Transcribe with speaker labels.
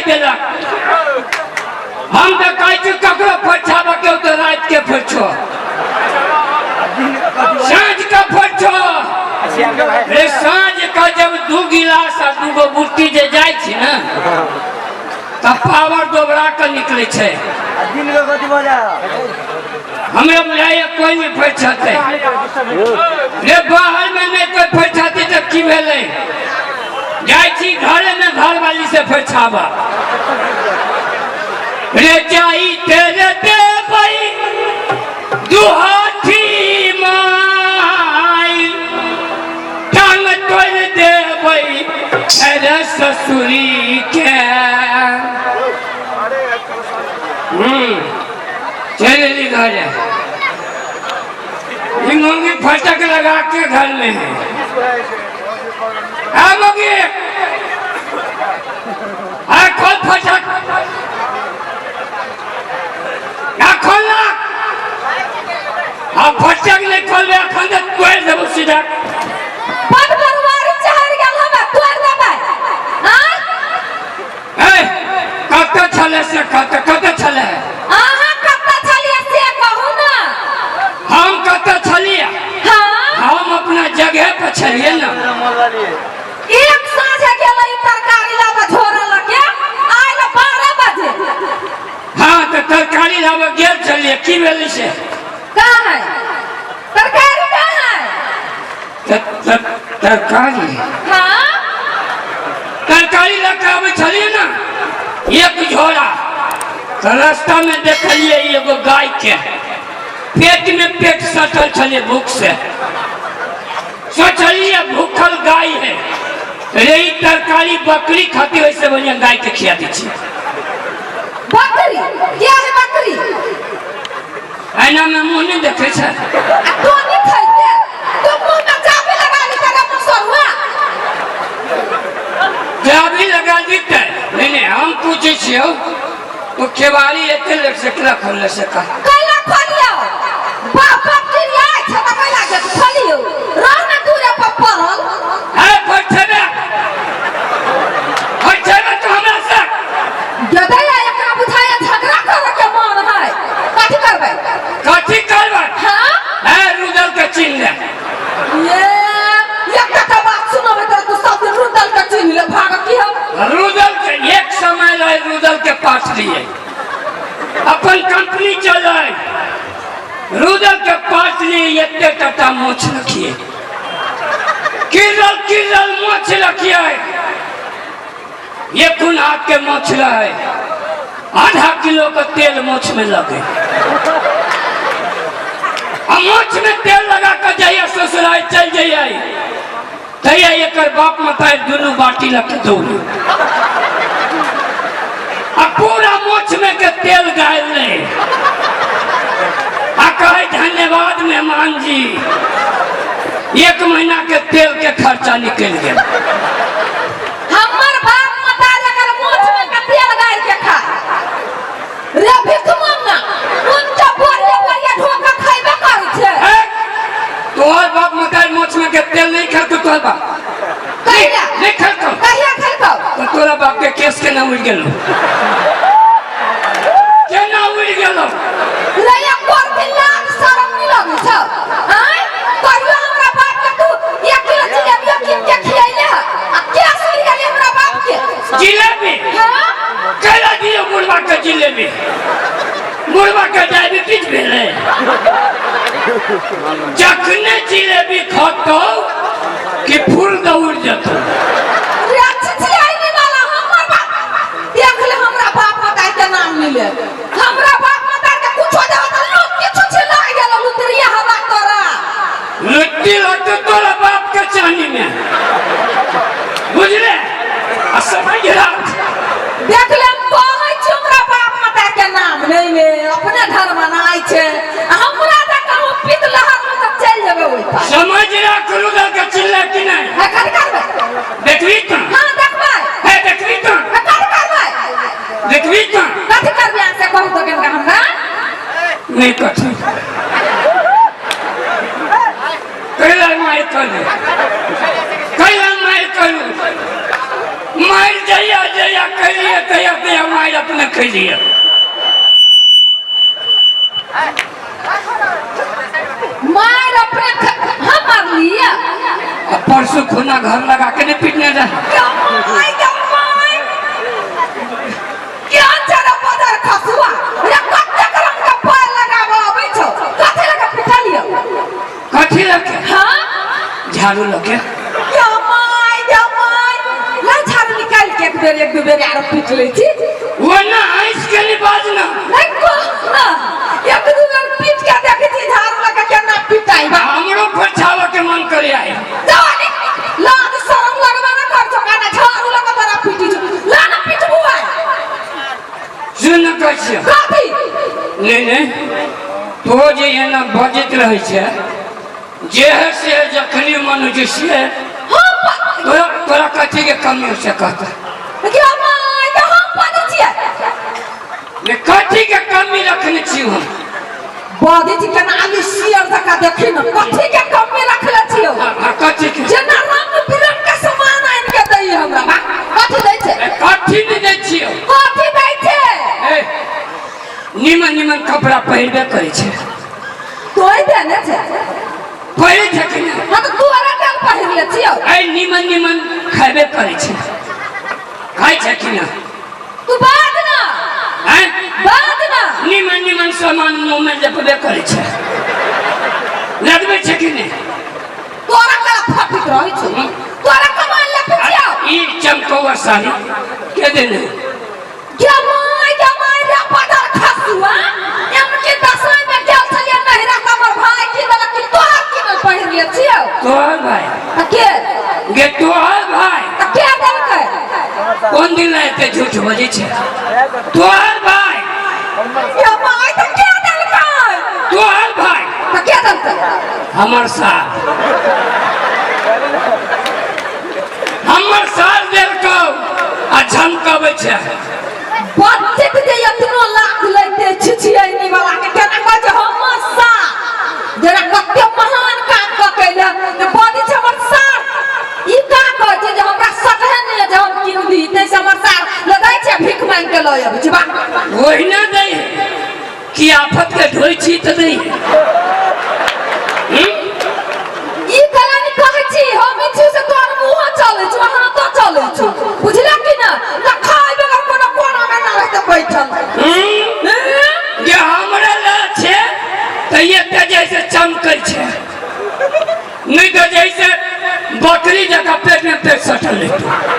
Speaker 1: देलक हम तो कहै छी ककरो फरछाबा के तो रात के फरछो सांझ का फरछो रे सांझ का जब 2 गिलास आ 2 गो बुट्टी जे जाय छी ना तब पावर दोबरा के निकले छे दिन के गति बजा हमरा बुझाइए कोई नहीं फरछते रे बाहर में नहीं कोई फरछते तो की भेले जाय छी घर में घर वाली से फरछाबा रे जाई तेरे दे भाई दुहाठी माई टांग तोड़ दे भाई अरे ससुरी के चलेली घर है हिंगोंगी फटक लगा के घर में है आओगे खोल फटक खोलना अब फटक नहीं खोलबे अखन तक तोड़ देबो सीधा
Speaker 2: पट बनवारी चहर गेल हबे तोड़ देबे हां
Speaker 1: ए कत छले से कत छले
Speaker 2: आहा कत छलिए से कहू ना
Speaker 1: हम कत छलिए
Speaker 2: हां
Speaker 1: हम अपना जगह पे छलिए ना
Speaker 2: एक साँझे गेलै तरकारी लाबा झोरा लगे आइल 12 बजे
Speaker 1: हां तो तरकारी लाबा गेल छलिए की भेलै से
Speaker 2: कहां है तरकारी कहां है
Speaker 1: तरकारी
Speaker 2: हां
Speaker 1: तरकारी लेके आवे छलिए ना एक झोरा तो रास्ता में देखलिए एगो गाय के पेट में पेट सटल छलिए भूख से सोचलिए भूखल गाय है रे तरकारी बकरी खाती वैसे बढ़िया गाय के खिया दी छी
Speaker 2: बकरी क्या है बकरी
Speaker 1: आईना में मुंह नहीं देखे छे
Speaker 2: तो नहीं खाइते तो मुंह में चाबी लगा ली तेरा मुसरुआ
Speaker 1: चाबी लगा दीते नहीं हम पूछे छियो तो केवाड़ी एते लेट से कला खोल से का
Speaker 2: कैला खोलियो बाप की आय छ त कैला के खोलियो रहना दूरे पर पड़ल
Speaker 1: है फटबे तो हमरा से
Speaker 2: गदया एकरा बुझाया झगड़ा करे के मन है कथि करबे हां
Speaker 1: है रुदल के चिन्ह ले
Speaker 2: ये एकटा बात सुनबे त तू सब दिन रुदल के चिन्ह ले भाग की हम
Speaker 1: रुदल के एक समय रहे रुदल के पास लिए अपन कंपनी चलाए रुदल के पास लिए एते टटा मोछ रखिए किरल मोछ रखिए ये कुन हाथ के मोछ रहे आधा किलो का तेल मोछ में लगे मोछ में तेल लगा कर जाइए ससुराल चल जाइए तैया एकर बाप मताई दोनों बाटी लग के दौड़ पूरा मोछ में के तेल गायल ले कहे धन्यवाद मेहमान जी 1 महीना के तेल के खर्चा निकल गया
Speaker 2: हमर बाप मता अगर मोछ में के तेल गाय के खा रे भिख मंगा उनका बोले बोले ढोका खाइबे करै छे
Speaker 1: तोहर बाप मताई मोछ में के तेल नहीं खा तो तोहर बाप
Speaker 2: कहिया
Speaker 1: नहीं खा
Speaker 2: कहिया खलको
Speaker 1: तो तोरा बाप के केस के ना उड़ गेलो केना उड़ गेलो
Speaker 2: रे एक कोर लाख शरम नहीं लगे छ आय कहियो हमरा बाप के तू 1 किलो जिलेबी किन के खियाइले आ क्या सुन गेली हमरा बाप के
Speaker 1: जिलेबी
Speaker 2: हां
Speaker 1: केला दियो मुर्गा के जिलेबी मुर्गा के डायबिटीज भेले जखने जिलेबी खातो कि फूल दौड़ जतो
Speaker 2: रे छिछियाई वाला हमर बाप देख ले हमरा बाप मता के नाम मिले हमरा बाप मता के कुछो दे त लोग किछु छिला गेल लुतरिया हवा तोरा
Speaker 1: लुट्टी लट तोरा बाप के चानी में बुझले आ समझ रहा
Speaker 2: देख ले कहै छी हमरा बाप मता के नाम नहीं ले अपने घर बनाई छे हमरा त कहू पित लहर में तक चल जेबे ओइ पर
Speaker 1: समझ रहा रुदल के चिल्ला कि नहीं
Speaker 2: है कर करबे
Speaker 1: देखबी त
Speaker 2: हां देखबे
Speaker 1: है देखबी त
Speaker 2: कर करबे
Speaker 1: देखबी त
Speaker 2: कथि करबे से कहू तो केनका हमरा
Speaker 1: नहीं कथि कैला माय करू मार जइया जइया कहिए तैया तैया मार अपने कहिए
Speaker 2: मार अपने हम मार लिया
Speaker 1: परसों खुना घर लगा के नहीं पीटने रहा
Speaker 2: क्या चला पदर खसुआ रे कत्ते रंग का पाल लगाबो आबै छौ कथे लगा पिटा लियो
Speaker 1: कथी लगे
Speaker 2: हां
Speaker 1: झाड़ू लगे
Speaker 2: या माय ला झाड़ू निकाल के एक दो बेर आरो पीट ले छी
Speaker 1: वो ना आइस के लिए बाज ना
Speaker 2: नहीं को ना एक दो बेर पीट के देखे छी झाड़ू लगा के ना पिटाई बा
Speaker 1: हमरो फछावा के मन करे आई
Speaker 2: जानी लाज शरम लगवा ना कर छका ना झाड़ू लगा तोरा पीटी ला ना पिटबू है
Speaker 1: सुन कैसे
Speaker 2: कथी
Speaker 1: नहीं तो जे एना बजत रहे छे जे है से जखनी मन जे से तोरा कथी के कमी से कहता
Speaker 2: क्या माय हम पद छिए
Speaker 1: मैं कथी के कमी रखने छी हम
Speaker 2: बॉडी जी के नाली सियर जका देखी न कथी के कमी रखले छियो
Speaker 1: कथी के
Speaker 2: जेना रंग बिरंग के सामान आइन के दई हमरा बा कथी दै छे
Speaker 1: कथी नहीं दै छियो
Speaker 2: कथी दै छे
Speaker 1: निमन निमन कपड़ा पहिरबे करे छे
Speaker 2: तोय देने छे
Speaker 1: पहिरे छे कि नहीं
Speaker 2: हां तो तोरा कल पहिर ले छियो
Speaker 1: आई निमन निमन खाबे करे छे खाइ छे कि ना
Speaker 2: तू बात ना
Speaker 1: हैं
Speaker 2: बात ना
Speaker 1: निमन निमन सामान मुंह में जपबे करे छे लगबे छे कि नहीं
Speaker 2: तोरा कल फटिक रही छे तोरा कमाल ले पिछियो
Speaker 1: ई चमकौआ साड़ी के देने
Speaker 2: क्या माय रे पदर खसुआ एम के दसवां में गेल छलिए नहिरा कमर भाई की वाला कि तोरा की न पहिर ले छियो
Speaker 1: तोहर भाई
Speaker 2: के
Speaker 1: गे तोहर भाई
Speaker 2: के देल के
Speaker 1: कौन दिन लाते झूठ बजे छे तोहर भाई
Speaker 2: या माय तो के देल के
Speaker 1: तोहर भाई
Speaker 2: तो के देल के
Speaker 1: हमर साथ देल को आ झमकावे छे
Speaker 2: बच्चे के जे इतनो लाख लेते छिछियनी वाला के केना कह जे हमर सा जरा कते महान काम क कैले ने बॉडी छ हमर सा ई का कह जे हमरा सटहे ने जे हम किन दी ते से हमर सा लगाय छे भीख मांग के लय आबै छी बा
Speaker 1: ओहिना दे कि आफत के ढोई छी त दे
Speaker 2: ई कलानी कहै छी हम छी से तोर मुंह चलै छ हां तो चलै छ बुझला कि ना ना खाय बगैर कोनो कोना में ना रहते बैठल
Speaker 1: ये हमरा ला छे त ये ते जैसे चमकै छे नहीं तो जैसे बकरी जगह पेट में पेट सटल रहते